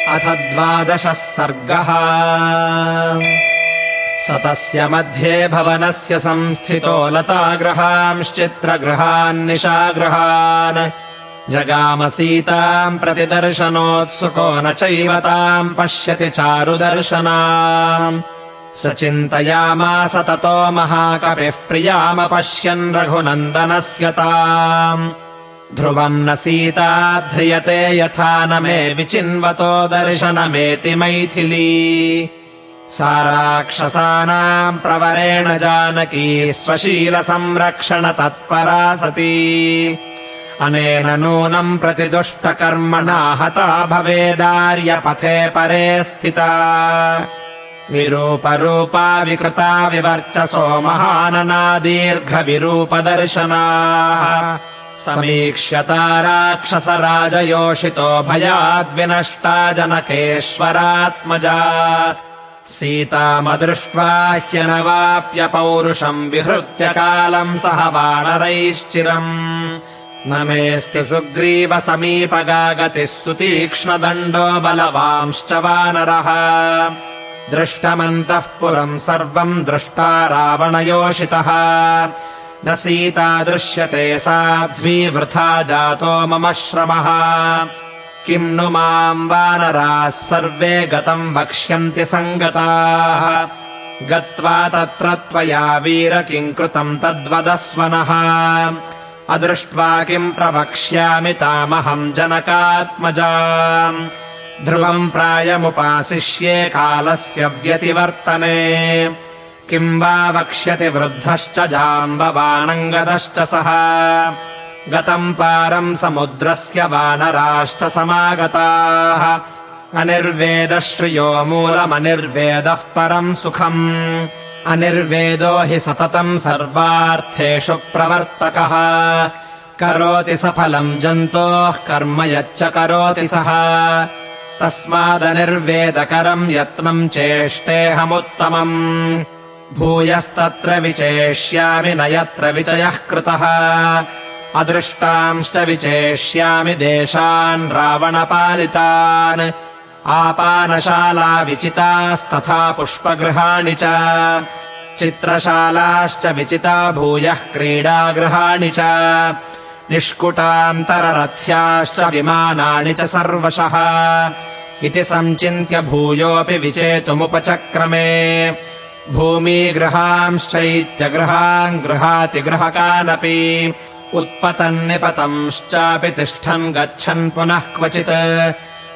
अथ 12 सर्गः। स तस्य मध्ये भवनस्य संस्थितो लतागृहांश्चित्रगृहान् निशागृहान् जगाम सीताम् प्रतिदर्शनोत्सुको न चैव ताम् पश्यति चारुदर्शनाम्। स चिन्तयामास ततो महाकविः प्रियामपश्यन् रघुनन्दनस्य ताम्। ध्रुवम् न सीता ध्रियते यथा न मे विचिन्वतो दर्शनमेति मैथिली। सा राक्षसानाम् प्रवरेण जानकी स्वशीलसंरक्षण तत्परा सती। अनेन नूनम् प्रतिदुष्टकर्मणा हता भवेदार्यपथे परे स्थिता। विरूपरूपा विकृता विवर्चसो महानना दीर्घविरूपदर्शनाः। समीक्ष्यता राक्षसराजयोषितो भयाद्विनष्टा जनकेश्वरात्मजा। सीतामदृष्ट्वा ह्यनवाप्य पौरुषम् विहृत्य कालम् सह वानरैश्चिरम्। न मेऽस्ति सुग्रीव समीपगागतिः सुतीक्ष्णदण्डो बलवांश्च वानरः। दृष्टमन्तः पुरम् सर्वम् दृष्टा रावणयोषितः। न सीता दृश्यते साध्वी वृथा जातो मम श्रमः। किम् नु माम् वानराः सर्वे गतम् वक्ष्यन्ति सङ्गताः। गत्वा तत्र त्वया वीर किम् कृतम् तद्वदस्व नः। अदृष्ट्वा किम् प्रवक्ष्यामि तामहम् जनकात्मजा। ध्रुवम् प्रायमुपासिष्ये कालस्य व्यतिवर्तने। किम् वा वक्ष्यति वृद्धश्च जाम्बवानङ्गदश्च सः। गतम् पारम् समुद्रस्य वानराश्च समागताः। अनिर्वेदश्रियो मूलमनिर्वेदः परम् सुखम्। अनिर्वेदो हि सततम् सर्वार्थेषु प्रवर्तकः। करोति सफलम् जन्तोः कर्म यच्च करोति सः। तस्मादनिर्वेदकरम् यत्नम् चेष्टेऽहमुत्तमम्। भूयस्तत्र विचेष्यामि न यत्र विचयः कृतः। अदृष्टांश्च विचेष्यामि देशान् रावणपालितान्। आपानशाला विचितास्तथा पुष्पगृहाणि च। चित्रशालाश्च विचिता भूयः क्रीडागृहाणि च। निष्कुटान्तररथ्याश्च विमानानि च सर्वशः। इति सञ्चिन्त्य भूयोऽपि विचेतुमुपचक्रमे। भूमिगृहांश्चैत्यगृहान् गृहातिगृहकानपि। उत्पतन्निपतंश्चापि तिष्ठन् गच्छन् पुनः क्वचित्।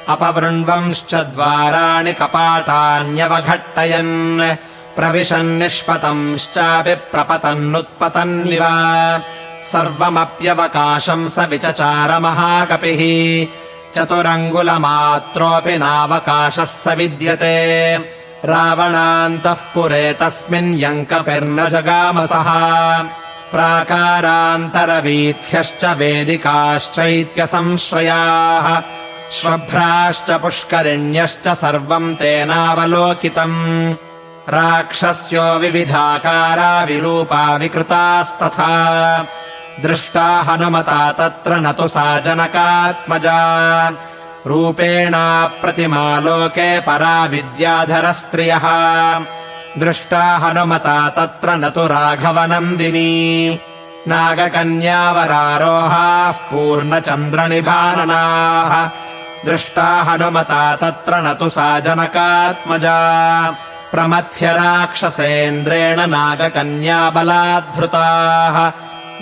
अपवृण्वंश्च द्वाराणि कपाटान्यवघट्टयन्। प्रविशन्निष्पतंश्चापि प्रपतन्नुत्पतन्निव। सर्वमप्यवकाशम् स विचचार महाकपिः। चतुरङ्गुलमात्रोऽपि नावकाशः स विद्यते। रावणान्तःपुरे तस्मिन् यङ्कपिर्न जगामसः। प्राकारान्तरवीथ्यश्च वेदिकाश्चैत्यसंश्रयाः। श्वभ्राश्च पुष्करिण्यश्च सर्वम् तेनावलोकितम्। राक्षस्यो विविधाकारा विरूपा विकृतास्तथा। दृष्टा हनुमता तत्र न तु सा जनकात्मजा। रूपेणाप्रतिमालोके परा विद्याधरस्त्रियः। दृष्टा हनुमता तत्र न तु राघवनन्दिनी। नागकन्यावरारोहाः पूर्णचन्द्रनिभाननाः। दृष्टा हनुमता तत्र न तु सा जनकात्मजा। प्रमथ्य राक्षसेन्द्रेण नागकन्या बलाद्धृताः।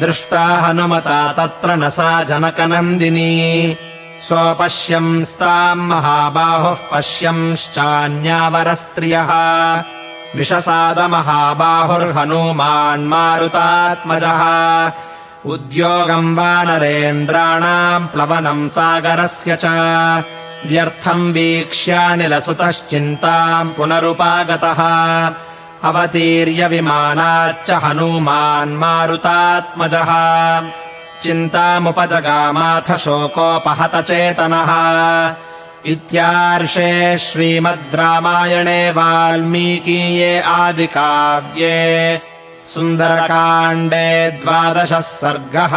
दृष्टा हनुमता तत्र न सा जनकनन्दिनी। सोपश्यंस्ताम् महाबाहुः पश्यंश्चान्यावरस्त्रियः। विषसादमहाबाहुर्हनूमान्मारुतात्मजः। उद्योगम् वानरेन्द्राणाम् प्लवनम् सागरस्य च। व्यर्थम् वीक्ष्यानिलसुतश्चिन्ताम् पुनरुपागतः। अवतीर्य विमानाच्च हनूमान्मारुतात्मजः। चिन्तामुपजगामाथ शोकोपहतचेतनः। इत्यार्षे श्रीमद् रामायणे वाल्मीकीये आदिकाव्ये सुन्दरकाण्डे 12 सर्गः।